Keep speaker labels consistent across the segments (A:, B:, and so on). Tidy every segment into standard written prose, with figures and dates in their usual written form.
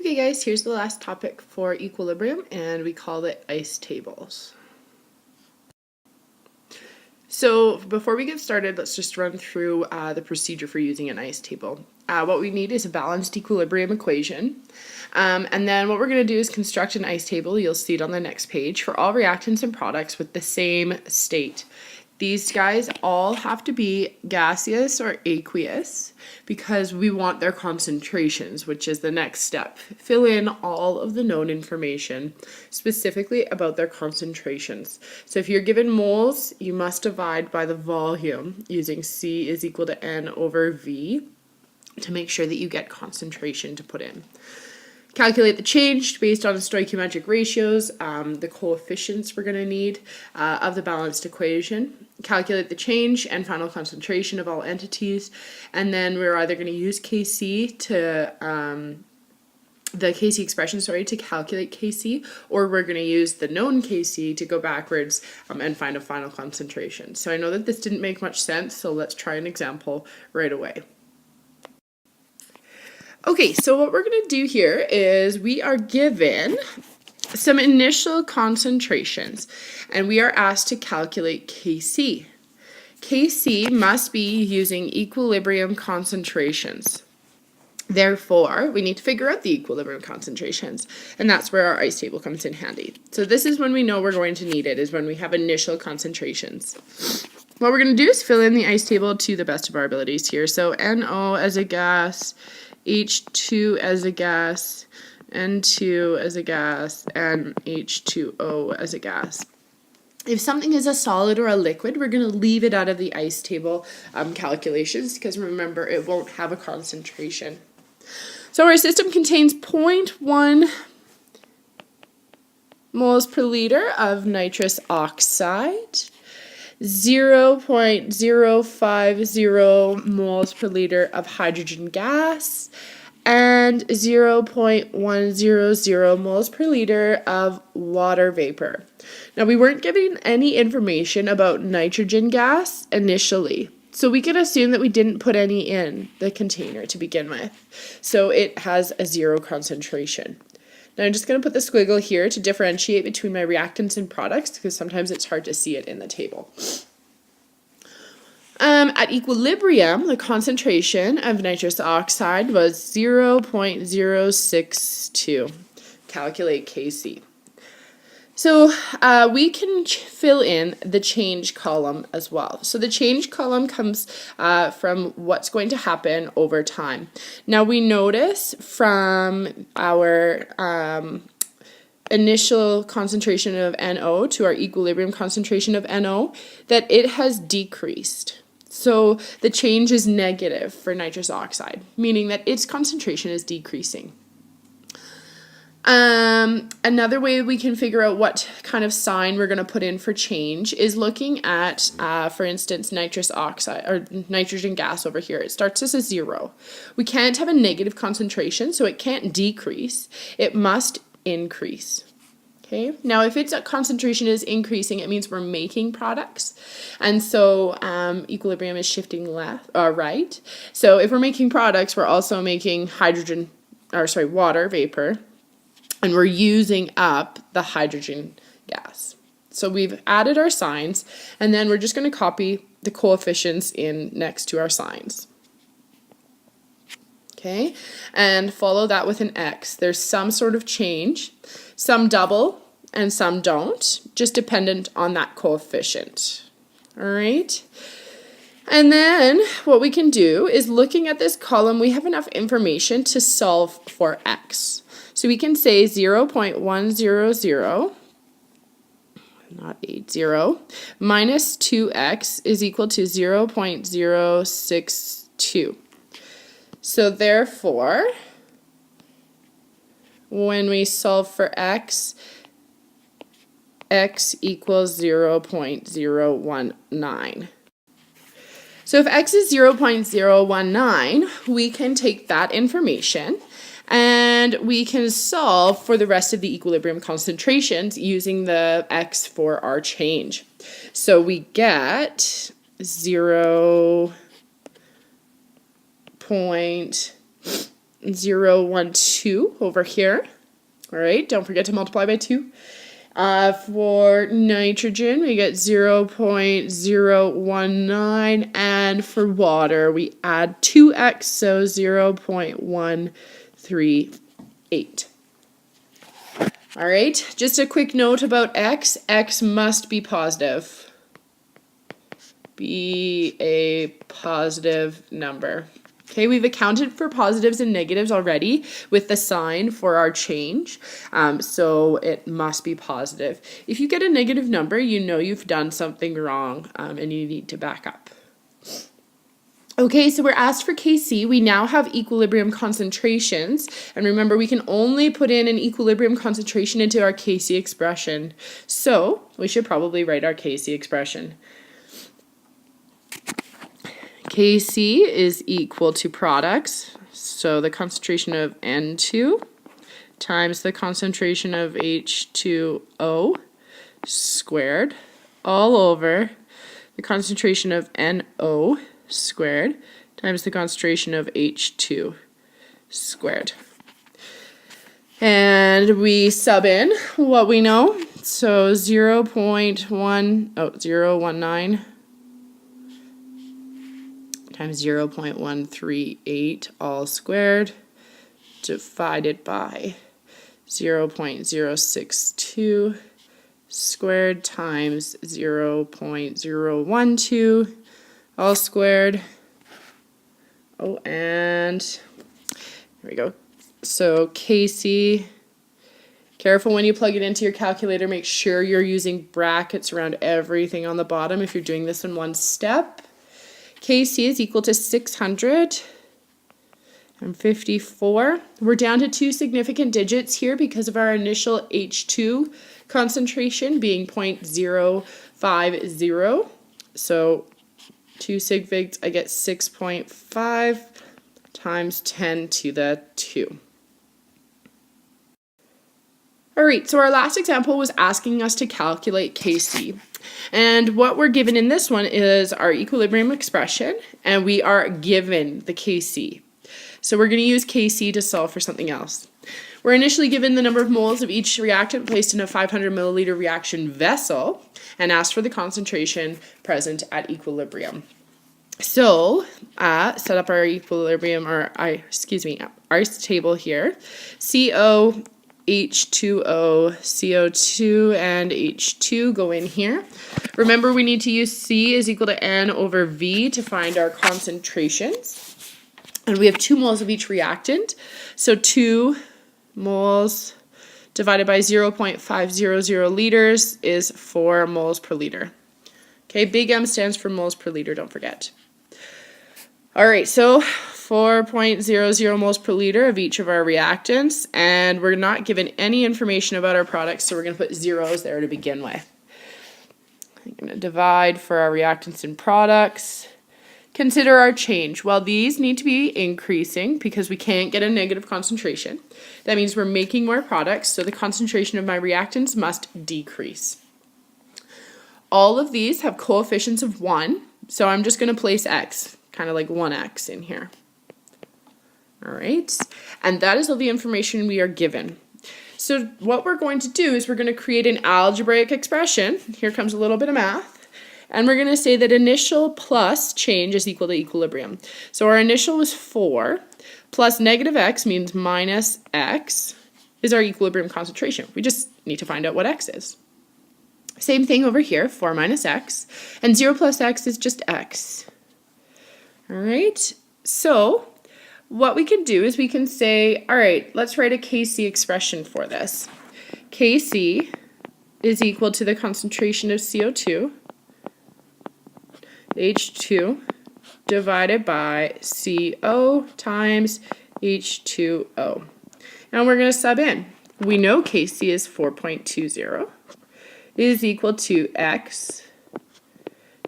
A: Okay guys, here's the last topic for equilibrium, and we call it ice tables. So before we get started, let's just run through the procedure for using an ice table. What we need is a balanced equilibrium equation. And then what we're going to do is construct an ice table, you'll see it on the next page, for all reactants and products with the same state. These guys all have to be gaseous or aqueous because we want their concentrations, which is the next step. Fill in all of the known information specifically about their concentrations. So if you're given moles, you must divide by the volume using C is equal to N over V to make sure that you get concentration to put in. Calculate the change based on stoichiometric ratios, the coefficients we're going to need of the balanced equation. Calculate the change and final concentration of all entities, and then we're either going to use Kc to the Kc expression, to calculate Kc, or we're going to use the known Kc to go backwards and find a final concentration. So I know that this didn't make much sense, so let's try an example right away. Okay, so what we're going to do here is we are given some initial concentrations, and we are asked to calculate Kc. Kc must be using equilibrium concentrations. Therefore, we need to figure out the equilibrium concentrations, and that's where our ice table comes in handy. So this is when we know we're going to need it, is when we have initial concentrations. What we're going to do is fill in the ice table to the best of our abilities here. So NO as a gas, H2 as a gas, N2 as a gas, and H2O as a gas. If something is a solid or a liquid, we're going to leave it out of the ice table calculations because remember, it won't have a concentration. So our system contains 0.1 moles per liter of nitrous oxide, 0.050 moles per liter of hydrogen gas, and 0.100 moles per liter of water vapor. Now, we weren't given any information about nitrogen gas initially, so we can assume that we didn't put any in the container to begin with. So it has a 0 concentration. Now I'm just going to put the squiggle here to differentiate between my reactants and products because sometimes it's hard to see it in the table. At equilibrium, the concentration of nitrous oxide was 0.062. Calculate Kc. So we can fill in the change column as well. So the change column comes from what's going to happen over time. Now we notice from our initial concentration of NO to our equilibrium concentration of NO that it has decreased. So the change is negative for nitrous oxide, meaning that its concentration is decreasing. Another way we can figure out what kind of sign we're going to put in for change is looking at, for instance, nitrous oxide or nitrogen gas over here. It starts as a 0. We can't have a negative concentration, so it can't decrease. It must increase. Okay. Now, if its concentration is increasing, it means we're making products, and so equilibrium is shifting left or right. So if we're making products, we're also making water vapor. And we're using up the hydrogen gas. So we've added our signs, and then we're just going to copy the coefficients in next to our signs. Okay, and follow that with an X. There's some sort of change. Some double and some don't, just dependent on that coefficient. All right. And then what we can do is looking at this column, we have enough information to solve for X. So we can say 0.100, not 80, minus 2x is equal to 0.062. So therefore, when we solve for x equals 0.019. So if x is 0.019, we can take that information and we can solve for the rest of the equilibrium concentrations using the x for our change. So we get 0.019 0.012 over here. All right, don't forget to multiply by 2. For nitrogen, we get 0.019, and for water, we add 2x, so 0.138. All right, just a quick note about x. X must be positive. Be a positive number. Okay, we've accounted for positives and negatives already with the sign for our change, so it must be positive. If you get a negative number, you know you've done something wrong, and you need to back up. Okay, so we're asked for Kc. We now have equilibrium concentrations, and remember we can only put in an equilibrium concentration into our Kc expression, so we should probably write our Kc expression. Kc is equal to products, so the concentration of N2 times the concentration of H2O squared all over the concentration of NO squared times the concentration of H2 squared. And we sub in what we know, so 0.19 times 0.138 all squared divided by 0.062 squared times 0.012 all squared. Oh, and here we go. So Kc, careful when you plug it into your calculator, make sure you're using brackets around everything on the bottom if you're doing this in one step. Kc is equal to 654. We're down to 2 significant digits here because of our initial H2 concentration being 0.050. So 2 sig figs, I get 6.5 times 10 to the 2. All right, so our last example was asking us to calculate Kc. And what we're given in this one is our equilibrium expression, and we are given the Kc. So we're going to use Kc to solve for something else. We're initially given the number of moles of each reactant placed in a 500 milliliter reaction vessel and asked for the concentration present at equilibrium. So, set up our equilibrium, or ice table here. CO, H2O, CO2, and H2 go in here. Remember, we need to use C is equal to N over V to find our concentrations. And we have 2 moles of each reactant. So 2 moles divided by 0.500 liters is 4 moles per liter. Okay, big M stands for moles per liter, don't forget. All right, so 4.00 moles per liter of each of our reactants, and we're not given any information about our products, so we're going to put zeros there to begin with. I'm going to divide for our reactants and products. Consider our change. Well, these need to be increasing because we can't get a negative concentration. That means we're making more products, so the concentration of my reactants must decrease. All of these have coefficients of 1, so I'm just going to place x, kind of like 1x in here. All right, and that is all the information we are given. So what we're going to do is we're going to create an algebraic expression. Here comes a little bit of math. And we're going to say that initial plus change is equal to equilibrium. So our initial was 4, plus negative x means minus x is our equilibrium concentration. We just need to find out what x is. Same thing over here, 4 minus x, and 0 plus x is just x. All right, so what we can do is we can say, all right, let's write a Kc expression for this. Kc is equal to the concentration of CO2, H2, divided by CO times H2O. Now we're going to sub in. We know Kc is 4.20 is equal to x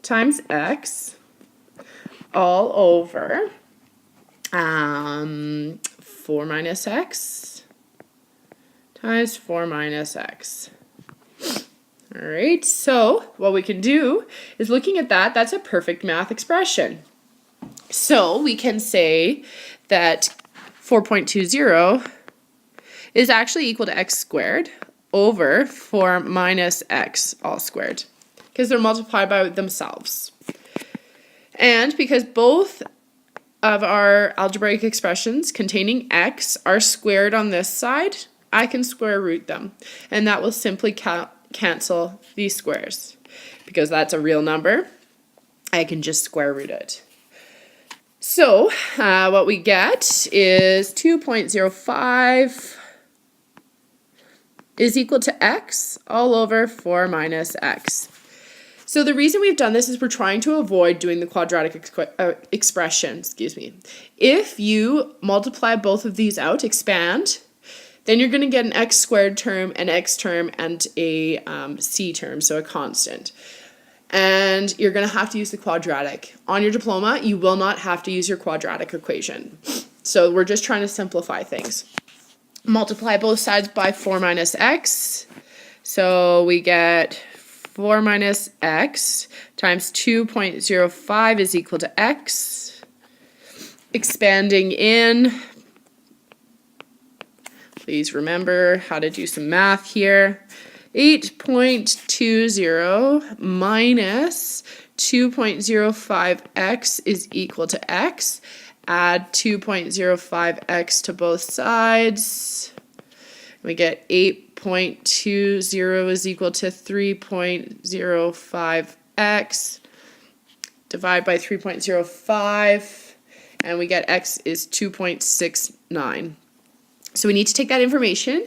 A: times x all over 4 minus x times 4 minus x. All right, so what we can do is looking at that, that's a perfect math expression. So we can say that 4.20 is actually equal to x squared over 4 minus x all squared, because they're multiplied by themselves. And because both of our algebraic expressions containing x are squared on this side, I can square root them. And that will simply cancel these squares. Because that's a real number, I can just square root it. So what we get is 2.05 is equal to x all over 4 minus x. So the reason we've done this is we're trying to avoid doing the quadratic expression, If you multiply both of these out, expand, then you're going to get an x squared term, an x term, and a c term, so a constant. And you're going to have to use the quadratic. On your diploma, you will not have to use your quadratic equation. So we're just trying to simplify things. Multiply both sides by 4 minus x. So we get 4 minus x times 2.05 is equal to x. Expanding in. Please remember how to do some math here. 8.20 minus 2.05x is equal to x. Add 2.05x to both sides. We get 8.20 is equal to 3.05x. Divide by 3.05, and we get x is 2.69. So we need to take that information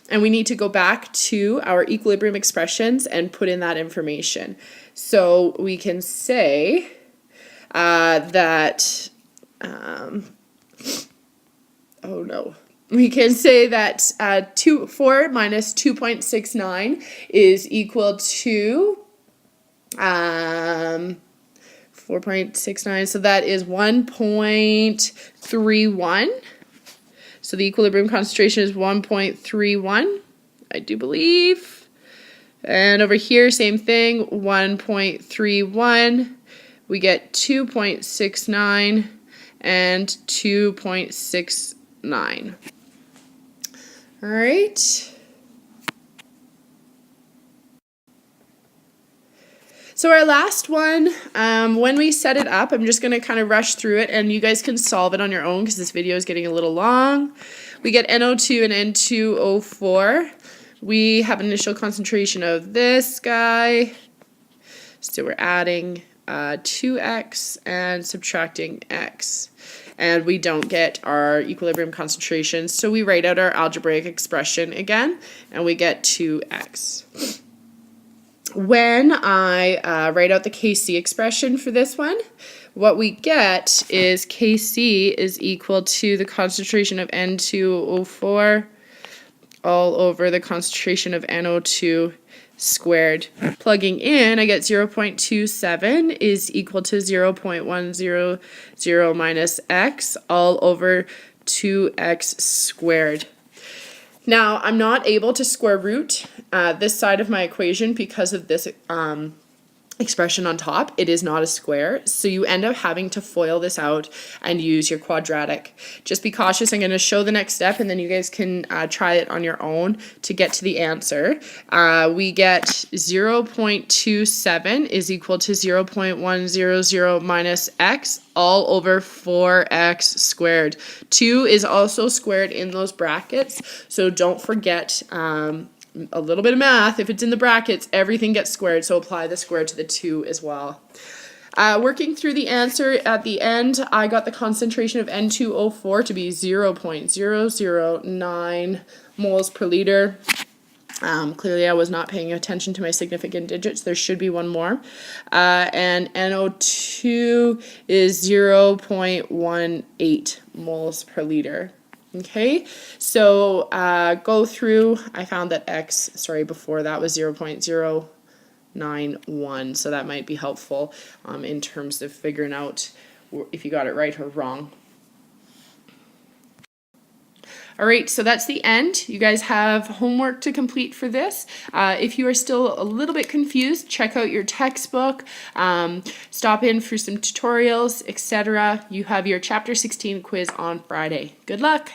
A: and we need to go back to our equilibrium expressions and put in that information. So we can say we can say that 4 minus 2.69 is equal to 4.69, so that is 1.31. So the equilibrium concentration is 1.31, I do believe. And over here, same thing, 1.31. We get 2.69 and 2.69. All right. So our last one, when we set it up, I'm just going to kind of rush through it and you guys can solve it on your own because this video is getting a little long. We get NO2 and N2O4. We have an initial concentration of this guy. So we're adding 2x and subtracting x. And we don't get our equilibrium concentration. So we write out our algebraic expression again and we get 2x. When I write out the Kc expression for this one, what we get is Kc is equal to the concentration of N2O4 all over the concentration of NO2 squared. Plugging in, I get 0.27 is equal to 0.100 minus x all over 2x squared. Now, I'm not able to square root this side of my equation because of this expression on top. It is not a square, so you end up having to FOIL this out and use your quadratic. Just be cautious. I'm going to show the next step, and then you guys can try it on your own to get to the answer. We get 0.27 is equal to 0.100 minus x all over 4x squared. 2 is also squared in those brackets, so don't forget a little bit of math. If it's in the brackets, everything gets squared, so apply the square to the 2 as well. Working through the answer at the end, I got the concentration of N2O4 to be 0.009 moles per liter. Clearly I was not paying attention to my significant digits. There should be one more. And NO2 is 0.18 moles per liter. Okay, so go through, I found that before that was 0.091, so that might be helpful in terms of figuring out if you got it right or wrong. All right, so that's the end. You guys have homework to complete for this. If you are still a little bit confused, check out your textbook, stop in for some tutorials, etc. You have your Chapter 16 quiz on Friday. Good luck!